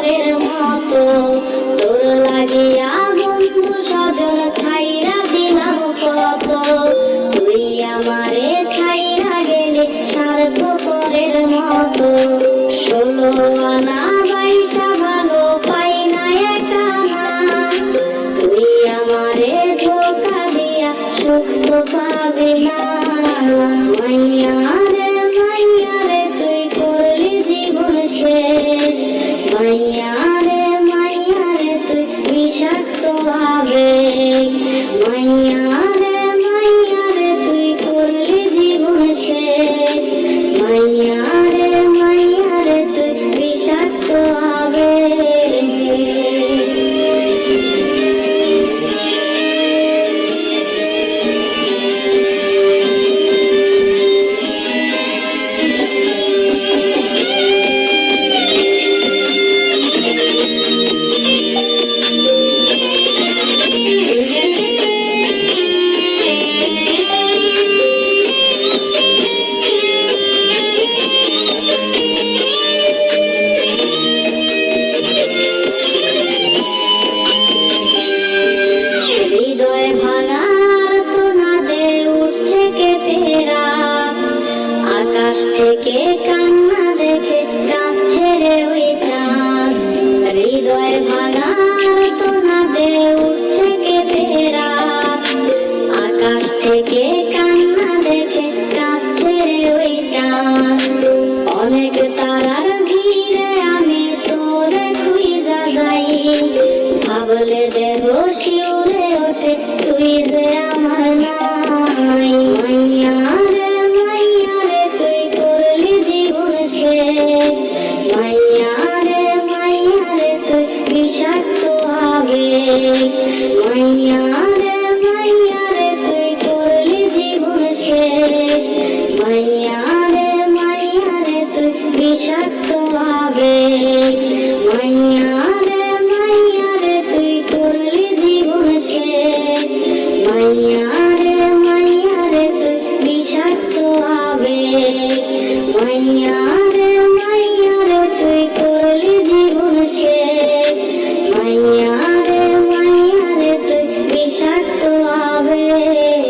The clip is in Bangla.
পরের মতো। তোর লাগিয়া বন্ধু স্বজন ছাইরা দিলাম কত, তুই আমারে ছাইরা গেলে স্বার্থপরের মতো। 16 আনা 22 ভালো পাই না একানা, তুই আমারে ধোঁকা দিয়া সুখ তো পাবি না। মাইয়া রে তুই করলি জীবন শেষ, মাইয়া রে তুই বিষাক্ত আবেগ। মাইয়া রে তুই করলি জীবন শেষ, মাইয়া রে তুই বিষাক্ত আবেগ। হৃদয় ভাঙার তোনাদে উঠছে কেঁপে রাত, আকাশ থেকে কান্না দেখে কাঁদছে রে ওই চাঁদ। হৃদয় ভাঙার তোনাদে উঠছে কেঁপে রাত, আকাশ থেকে কান্না দেখে কাঁদছে রে ওই চাঁদ। অনেক তারার ঘিরে আমি তোরে খুঁজা যাই, ভাবলে দেহ শিউরে ওঠে তুই যে আমার নাই। মাইয়া রে তুই করলি জীবন শেষ, মাইয়া রে তুই বিষাক্ত আবেগ। মাইয়া রে তুই করলি জীবন শেষ, মাইয়া রে তুই বিষাক্ত আবেগ। মাইয়া রে তুই করলি জীবন শেষ, মাইয়া রে তুই বিষাক্ত আবেগ। মাইয়া রে তুই করলি জীবন শেষ, মাইয়া রে তুই বিষাক্ত আবেগ।